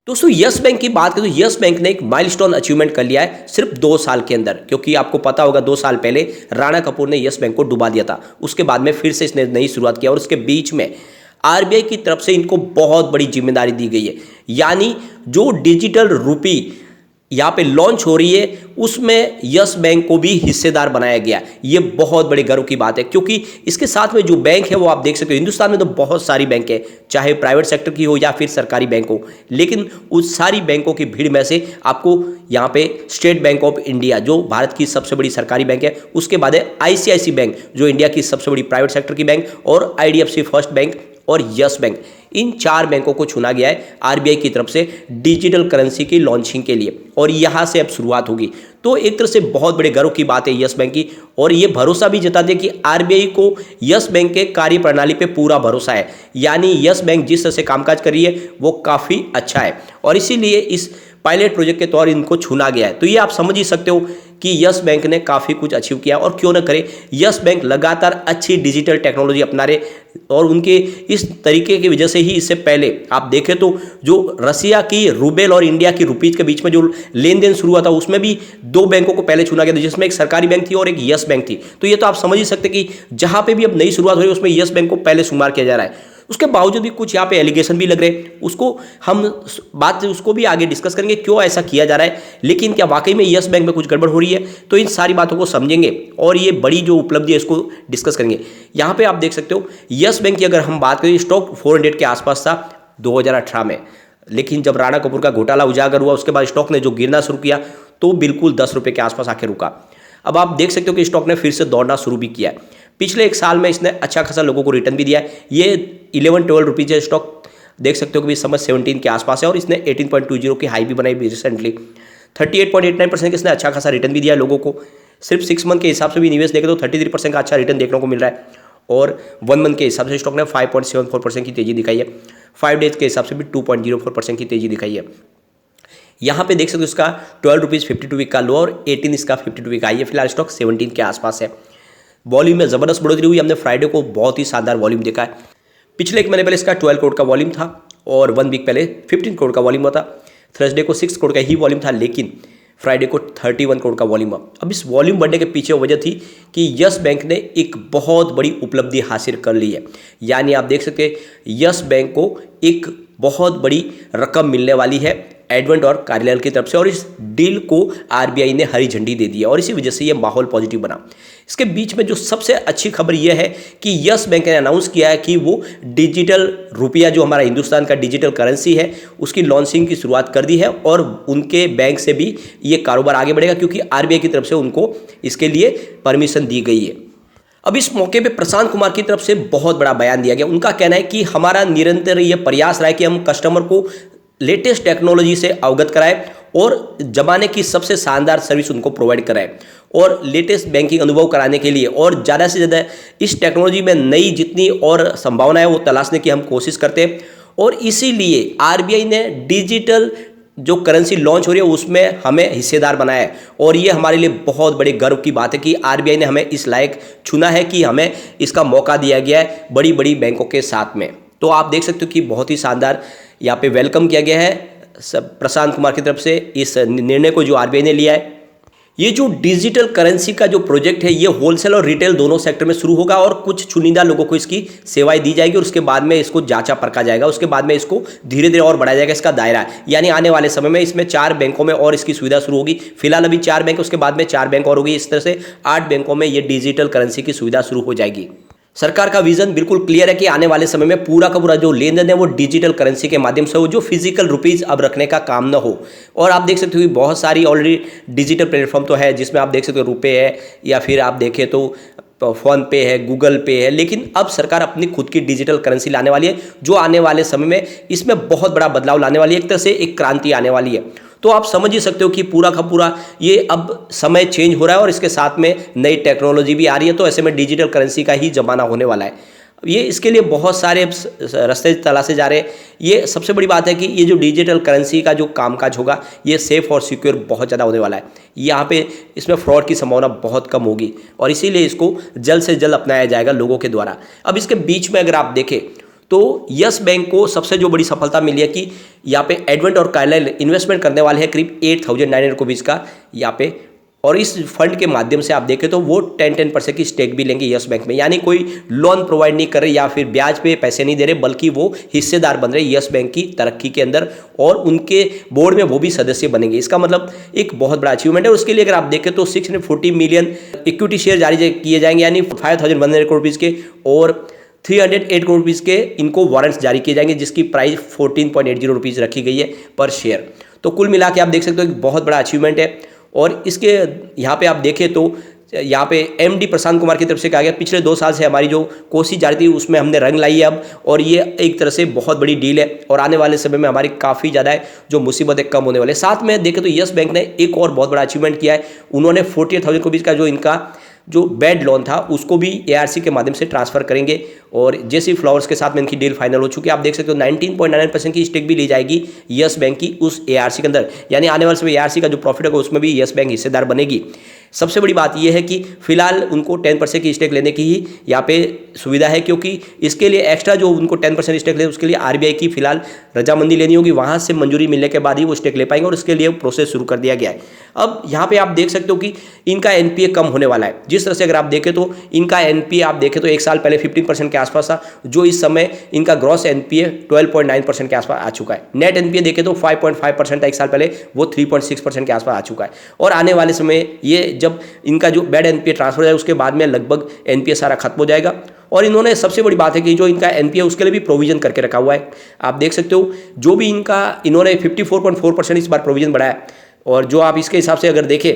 दोस्तों yes bank की बात करें तो यस बैंक ने एक माइलस्टोन अचीवमेंट कर लिया है सिर्फ 2 साल के अंदर। क्योंकि आपको पता होगा 2 साल पहले राणा कपूर ने यस बैंक को डुबा दिया था। उसके बाद में फिर से इसने नई शुरुआत किया और उसके बीच में आरबीआई की तरफ से इनको बहुत बड़ी जिम्मेदारी दी गई है। यानी जो डिजिटल रुपी यहाँ पे लॉन्च हो रही है उसमें यस बैंक को भी हिस्सेदार बनाया गया। ये बहुत बड़े गर्व की बात है क्योंकि इसके साथ में जो बैंक है वो आप देख सकते हो, हिंदुस्तान में तो बहुत सारी बैंक है, चाहे प्राइवेट सेक्टर की हो या फिर सरकारी बैंक हो, लेकिन उस सारी बैंकों की भीड़ में से आपको यहाँ पे स्टेट बैंक ऑफ इंडिया जो भारत की सबसे बड़ी सरकारी बैंक है, उसके बाद है आईसीआईसी बैंक जो इंडिया की सबसे बड़ी प्राइवेट सेक्टर की बैंक, और आईडीएफसी फर्स्ट बैंक और यस बैंक, इन 4 बैंकों को चुना गया है आरबीआई की तरफ से डिजिटल करेंसी की लॉन्चिंग के लिए, और यहां से अब शुरुआत होगी। तो एक तरह से बहुत बड़े गर्व की बात है यस बैंक की, और ये भरोसा भी जताते हैं कि आरबीआई को यस बैंक के कार्य प्रणाली पे पूरा भरोसा है। यानी यस बैंक जिस तरह से कामकाज कर रही है वो काफ़ी अच्छा है, और इसीलिए इस पायलट प्रोजेक्ट के तौर इनको चुना गया है। तो ये आप समझ ही सकते हो कि यस बैंक ने काफ़ी कुछ अचीव किया, और क्यों ना करे, यस बैंक लगातार अच्छी डिजिटल टेक्नोलॉजी अपना रहे, और उनके इस तरीके की वजह से ही इससे पहले आप देखें तो जो रसिया की रूबेल और इंडिया की रुपीज के बीच में जो लेन देन शुरू हुआ था उसमें भी 2 बैंकों को पहले चुना गया था, जिसमें एक सरकारी बैंक थी और एक यस बैंक थी। तो ये तो आप समझ ही सकते कि जहां पे भी अब नई शुरुआत हो रही है उसमें यस बैंक को पहले शुमार किया जा रहा है। उसके बावजूद भी कुछ यहाँ पे एलिगेशन भी लग रहे हैं, उसको हम बात उसको भी आगे डिस्कस करेंगे क्यों ऐसा किया जा रहा है, लेकिन क्या वाकई में यस बैंक में कुछ गड़बड़ हो रही है, तो इन सारी बातों को समझेंगे और ये बड़ी जो उपलब्धि है इसको डिस्कस करेंगे। यहाँ पे आप देख सकते हो यस बैंक की अगर हम बात करें, स्टॉक 400 के आसपास था 2018 में, लेकिन जब राणा कपूर का घोटाला उजागर हुआ उसके बाद स्टॉक ने जो गिरना शुरू किया तो बिल्कुल 10 रुपये के आसपास आके रुका। अब आप देख सकते हो कि स्टॉक ने फिर से दौड़ना शुरू भी किया है। पिछले 1 साल में इसने अच्छा खासा लोगों को रिटर्न भी दिया है। ये 11-12 रुपीज़ है स्टॉक, देख सकते हो कि इस समय 17 के आसपास है, और इसने 18.20 की हाई भी बनाई भी रिसेंटली। 38.89% के इसने अच्छा खासा रिटर्न भी दिया है लोगों को। सिर्फ 6 मंथ के हिसाब से भी निवेश देखें तो 33% का अच्छा रिटर्न देखने को मिल रहा है, और 1 मंथ के हिसाब से स्टॉक ने 5.74% की तेजी दिखाई है। 5 डेज के हिसाब से भी 2.04% की तेजी दिखाई है। यहाँ पे देख सकते हो इसका 12 रुपीज़ 52 वीक का लो और 18 इसका 52 वीक हाई है। फिलहाल स्टॉक 17 के आसपास है। वॉल्यूम में ज़बरदस्त बढ़ोतरी हुई, हमने फ्राइडे को बहुत ही शानदार वॉल्यूम देखा है। पिछले 1 महीने पहले इसका 12 करोड़ का वॉल्यूम था, और 1 वीक पहले 15 करोड़ का वॉल्यूम हुआ था। थर्सडे को 6 करोड़ का ही वॉल्यूम था, लेकिन फ्राइडे को 31 करोड़ का वॉल्यूम हुआ। अब इस वॉल्यूम बढ़ने के पीछे वजह थी कि यस बैंक ने एक बहुत बड़ी उपलब्धि हासिल कर ली है। यानी आप देख सकते हैं यस बैंक को एक बहुत बड़ी रकम मिलने वाली है एडवेंट और कार्यालय की तरफ से, और इस डील को आरबीआई ने हरी झंडी दे दी है, और इसी वजह से ये माहौल पॉजिटिव बना। इसके बीच में जो सबसे अच्छी खबर यह है कि यस बैंक ने अनाउंस किया है कि वो डिजिटल रुपया जो हमारा हिंदुस्तान का डिजिटल करेंसी है उसकी लॉन्चिंग की शुरुआत कर दी है, और उनके बैंक से भी ये कारोबार आगे बढ़ेगा क्योंकि आरबीआई की तरफ से उनको इसके लिए परमिशन दी गई है। अब इस मौके पे प्रशांत कुमार की तरफ से बहुत बड़ा बयान दिया गया। उनका कहना है कि हमारा निरंतर ये प्रयास रहा है कि हम कस्टमर को लेटेस्ट टेक्नोलॉजी से अवगत कराएं और जमाने की सबसे शानदार सर्विस उनको प्रोवाइड कराएं, और लेटेस्ट बैंकिंग अनुभव कराने के लिए और ज़्यादा से ज़्यादा इस टेक्नोलॉजी में नई जितनी और संभावनाएं वो तलाशने की हम कोशिश करते हैं। और इसीलिए आरबीआई ने डिजिटल जो करेंसी लॉन्च हो रही है उसमें हमें हिस्सेदार बनाया है, और ये हमारे लिए बहुत बड़े गर्व की बात है कि आरबीआई ने हमें इस लायक चुना है कि हमें इसका मौका दिया गया है बड़ी बड़ी बैंकों के साथ में। तो आप देख सकते हो कि बहुत ही शानदार यहाँ पे वेलकम किया गया है प्रशांत कुमार की तरफ से इस निर्णय को जो आरबीआई ने लिया है। ये जो डिजिटल करेंसी का जो प्रोजेक्ट है ये होलसेल और रिटेल दोनों सेक्टर में शुरू होगा, और कुछ चुनिंदा लोगों को इसकी सेवाएं दी जाएगी, और उसके बाद में इसको जांचा परखा जाएगा, उसके बाद में इसको धीरे धीरे और बढ़ाया जाएगा इसका दायरा। यानी आने वाले समय में इसमें 4 बैंकों में और इसकी सुविधा शुरू होगी। फिलहाल अभी 4 बैंक, उसके बाद में 4 बैंक और होगी। इस तरह से 8 बैंकों में ये डिजिटल करेंसी की सुविधा शुरू हो जाएगी। सरकार का विजन बिल्कुल क्लियर है कि आने वाले समय में पूरा का पूरा जो लेन देन है वो डिजिटल करेंसी के माध्यम से हो, जो फिजिकल रुपीज अब रखने का काम न हो। और आप देख सकते हो कि बहुत सारी ऑलरेडी डिजिटल प्लेटफॉर्म तो है जिसमें आप देख सकते हो रुपए है, या फिर आप देखें तो फोन पे है, गूगल पे है, लेकिन अब सरकार अपनी खुद की डिजिटल करेंसी लाने वाली है जो आने वाले समय में इसमें बहुत बड़ा बदलाव लाने वाली है। एक तरह से एक क्रांति आने वाली है। तो आप समझ ही सकते हो कि पूरा का पूरा ये अब समय चेंज हो रहा है, और इसके साथ में नई टेक्नोलॉजी भी आ रही है। तो ऐसे में डिजिटल करेंसी का ही जमाना होने वाला है। ये इसके लिए बहुत सारे रास्ते तलाशे जा रहे हैं। ये सबसे बड़ी बात है कि ये जो डिजिटल करेंसी का जो कामकाज होगा ये सेफ और सिक्योर बहुत ज़्यादा होने वाला है। यहाँ पे इसमें फ्रॉड की संभावना बहुत कम होगी, और इसीलिए इसको जल्द से जल्द अपनाया जाएगा लोगों के द्वारा। अब इसके बीच में अगर आप देखें तो यस बैंक को सबसे जो बड़ी सफलता मिली है कि यहाँ पे एडवेंट और कार्लाइल इन्वेस्टमेंट करने वाले हैं करीब 8,900 रुपीज़ का यहाँ पे, और इस फंड के माध्यम से आप देखें तो वो 10% की स्टेक भी लेंगे यस बैंक में, यानी कोई लोन प्रोवाइड नहीं कर रहे या फिर ब्याज पे पैसे नहीं दे रहे, बल्कि वो हिस्सेदार बन रहे यस बैंक की तरक्की के अंदर, और उनके बोर्ड में वो भी सदस्य बनेंगे। इसका मतलब एक बहुत बड़ा अचीवमेंट है। उसके लिए अगर आप देखें तो 640 मिलियन इक्विटी शेयर जारी किए जाएंगे, यानी 5,100 करोड़ रुपीज़ के, और 308 करोड़ रुपीज़ के इनको वारंट्स जारी किए जाएंगे, जिसकी प्राइस 14.80 रुपीज़ रखी गई है पर शेयर। तो कुल मिला के आप देख सकते हो एक बहुत बड़ा अचीवमेंट है। और इसके यहाँ पे आप देखें तो यहाँ पे एमडी प्रशांत कुमार की तरफ से कहा गया पिछले 2 साल से हमारी जो कोशिश जारी थी उसमें हमने रंग लाई है अब, और ये एक तरह से बहुत बड़ी डील है, और आने वाले समय में हमारी काफ़ी ज़्यादा जो मुसीबतें कम होने वाले। साथ में देखें तो यस बैंक ने एक और बहुत बड़ा अचीवमेंट किया है, उन्होंने 48,000 रुपीज़ का जो इनका जो बैड लोन था उसको भी एआरसी के माध्यम से ट्रांसफर करेंगे, और जेसी फ्लावर्स के साथ में इनकी डील फाइनल हो चुकी है। आप देख सकते हो 19.99% की स्टेक भी ली जाएगी यस बैंक की उस एआरसी के अंदर, यानी आने वाले समय एआरसी का जो प्रॉफिट होगा उसमें भी यस बैंक हिस्सेदार बनेगी। सबसे बड़ी बात यह है कि फिलहाल उनको 10% की स्टेक लेने की ही यहाँ पे सुविधा है, क्योंकि इसके लिए एक्स्ट्रा जो उनको 10% स्टेक ले उसके लिए आरबीआई की फिलहाल रजामंदी लेनी होगी, वहाँ से मंजूरी मिलने के बाद ही वो स्टेक ले पाएंगे, और इसके लिए प्रोसेस शुरू कर दिया गया है। अब यहाँ पे आप देख सकते हो कि इनका एनपीए कम होने वाला है। जिस तरह से अगर आप देखें तो इनका एनपीए आप देखें तो 1 साल पहले 15% के आसपास था, जो इस समय इनका ग्रॉस एनपीए 12.9% के आसपास आ चुका है। नेट एनपीए देखें तो 5.5% था 1 साल पहले, वो 3.6% के आसपास आ चुका है। और आने वाले समय ये जब इनका जो बैड एनपीए ट्रांसफर हो जाए उसके बाद में लगभग एनपीए सारा खत्म हो जाएगा। और इन्होंने सबसे बड़ी बात है कि जो इनका एनपीए उसके लिए भी प्रोविजन करके रखा हुआ है। आप देख सकते हो जो भी इन्होंने 54.4% इस बार प्रोविजन बढ़ाया, और जो आप इसके हिसाब से अगर देखें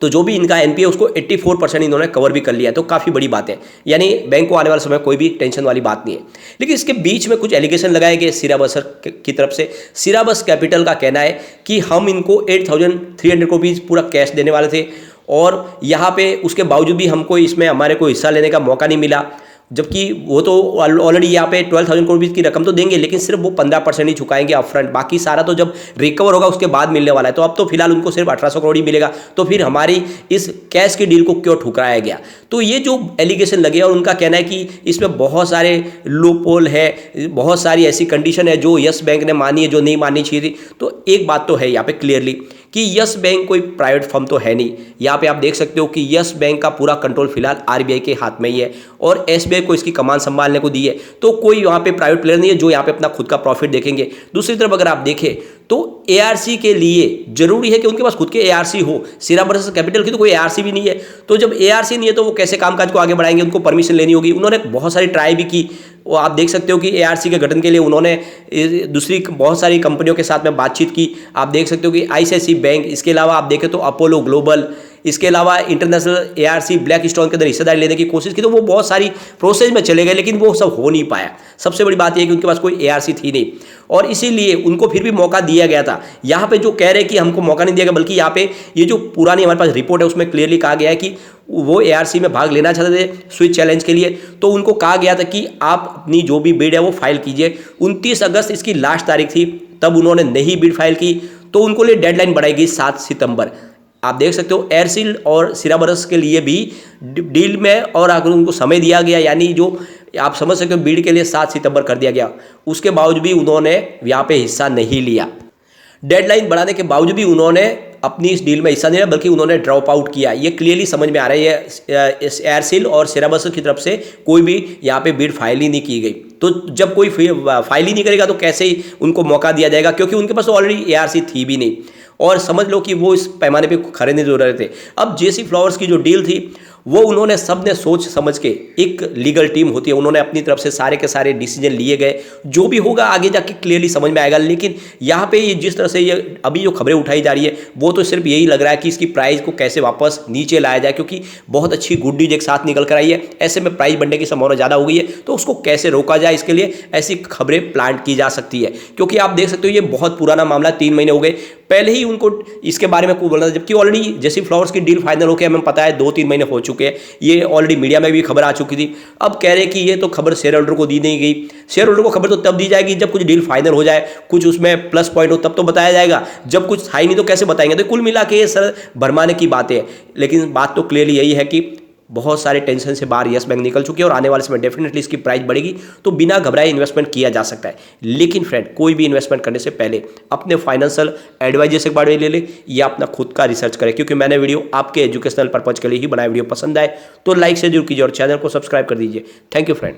तो जो भी इनका एनपीए उसको 84% इन्होंने कवर भी कर लिया है, तो काफ़ी बड़ी बात है। यानी बैंक को आने वाले समय कोई भी टेंशन वाली बात नहीं है। लेकिन इसके बीच में कुछ एलिगेशन लगाए गए सिराबस की तरफ से। सिराबस कैपिटल का कहना है कि हम इनको 8,300 रुपीज़ पूरा कैश देने वाले थे, और यहाँ पे उसके बावजूद भी हमको इसमें हमारे को हिस्सा लेने का मौका नहीं मिला, जबकि वो तो ऑलरेडी यहाँ पे 12,000 करोड़ रुपये की रकम तो देंगे, लेकिन सिर्फ वो 15% ही चुकाएंगे अपफ्रंट, बाकी सारा तो जब रिकवर होगा उसके बाद मिलने वाला है। तो अब तो फिलहाल उनको सिर्फ 1,800 करोड़ ही मिलेगा, तो फिर हमारी इस कैश की डील को क्यों ठुकराया गया? तो ये जो एलिगेशन लगे, और उनका कहना है कि इसमें बहुत सारे लूपहोल है, बहुत सारी ऐसी कंडीशन है जो यस बैंक ने मानी है जो नहीं माननी चाहिए थी। तो एक बात तो है यहाँ पे क्लियरली कि यस बैंक कोई प्राइवेट फर्म तो है नहीं। यहाँ पे आप देख सकते हो कि यस बैंक का पूरा कंट्रोल फिलहाल आरबीआई के हाथ में ही है, और एसबीआई को इसकी कमान संभालने को दी है। तो कोई यहाँ पे प्राइवेट प्लेयर नहीं है जो यहाँ पे अपना खुद का प्रॉफिट देखेंगे। दूसरी तरफ अगर आप देखें तो एआरसी के लिए जरूरी है कि उनके पास खुद के एआरसी हो। सिराबस कैपिटल की तो कोई एआरसी भी नहीं है, तो जब एआरसी नहीं है तो वो कैसे कामकाज को आगे बढ़ाएंगे? उनको परमिशन लेनी होगी। उन्होंने बहुत सारी ट्राई भी की, वो आप देख सकते हो कि एआरसी के गठन के लिए उन्होंने दूसरी बहुत सारी कंपनियों के साथ में बातचीत की। आप देख सकते हो कि आईसीआईसीआई बैंक, इसके अलावा आप देखें तो अपोलो ग्लोबल, इसके अलावा इंटरनेशनल एआरसी ब्लैक स्टोन के अंदर हिस्सेदारी लेने की कोशिश की, तो वो बहुत सारी प्रोसेस में चले गए, लेकिन वो सब हो नहीं पाया। सबसे बड़ी बात यह है कि उनके पास कोई एआरसी थी नहीं, और इसीलिए उनको फिर भी मौका दिया गया था। यहाँ पे जो कह रहे हैं कि हमको मौका नहीं दिया गया, बल्कि यहाँ पे ये जो पुरानी हमारे पास रिपोर्ट है उसमें क्लियरली कहा गया है कि वो एआरसी में भाग लेना चाहते थे स्विच चैलेंज के लिए, तो उनको कहा गया था कि आप अपनी जो भी बिड है वो फाइल कीजिए। 29 अगस्त इसकी लास्ट तारीख थी, तब उन्होंने नहीं बिड फाइल की, तो उनको लिए डेडलाइन बढ़ाई गई 7 सितंबर। आप देख सकते हो एयरसेल और सिराबरस के लिए भी डील में और अगर उनको समय दिया गया, यानी जो आप समझ सकते हो बिड के लिए 7 सितंबर कर दिया गया, उसके बावजूद भी उन्होंने यहाँ पे हिस्सा नहीं लिया। डेडलाइन बढ़ाने के बावजूद भी उन्होंने अपनी इस डील में हिस्सा नहीं लिया, बल्कि उन्होंने ड्रॉप आउट किया। ये क्लियरली समझ में आ रहा है एयरसेल और सिराबस की तरफ से कोई भी यहाँ पे बिड फाइल ही नहीं की गई। तो जब कोई फाइल ही नहीं करेगा तो कैसे ही उनको मौका दिया जाएगा, क्योंकि उनके पास ऑलरेडी एआरसी थी भी नहीं, और समझ लो कि वो इस पैमाने पे खड़े नहीं हो रहे थे। अब जेसी फ्लावर्स की जो डील थी वो उन्होंने सबने सोच समझ के, एक लीगल टीम होती है, उन्होंने अपनी तरफ से सारे के सारे डिसीजन लिए गए। जो भी होगा आगे जाके क्लियरली समझ में आएगा। लेकिन यहाँ पे ये जिस तरह से ये अभी जो खबरें उठाई जा रही है वो तो सिर्फ यही लग रहा है कि इसकी प्राइस को कैसे वापस नीचे लाया जाए, क्योंकि बहुत अच्छी गुड न्यूज एक साथ निकल कर आई है। ऐसे में प्राइस बढ़ने की संभावना ज़्यादा हो गई है, तो उसको कैसे रोका जाए, इसके लिए ऐसी खबरें प्लांट की जा सकती है। क्योंकि आप देख सकते हो ये बहुत पुराना मामला, 3 महीने हो गए, पहले ही उनको इसके बारे में कुछ बोलना था, जबकि ऑलरेडी जेसी फ्लावर्स की डील फाइनल होकर हमें पता है 2-3 महीने हो चुके हैं। ये ऑलरेडी मीडिया में भी खबर आ चुकी थी। अब कह रहे कि ये तो खबर शेयर होल्डर को दी नहीं गई। शेयर होल्डर को खबर तो तब दी जाएगी जब कुछ डील फाइनल हो जाए, कुछ उसमें प्लस पॉइंट हो, तब तो बताया जाएगा। जब कुछ था ही नहीं तो कैसे बताएंगे? तो कुल मिला के ये सर भरमाने की बात है। लेकिन बात तो क्लियरली यही है कि बहुत सारे टेंशन से बाहर यस बैंक निकल चुकी है और आने वाले समय डेफिनेटली इसकी प्राइस बढ़ेगी, तो बिना घबराए इन्वेस्टमेंट किया जा सकता है। लेकिन फ्रेंड, कोई भी इन्वेस्टमेंट करने से पहले अपने फाइनेंशियल एडवाइजर से बारे में ले ले या अपना खुद का रिसर्च करें, क्योंकि मैंने वीडियो आपके एजुकेशनल पर्पज के लिए ही बनाया। वीडियो पसंद आए तो लाइक से जरूर कीजिए और चैनल को सब्सक्राइब कर दीजिए। Thank you friend.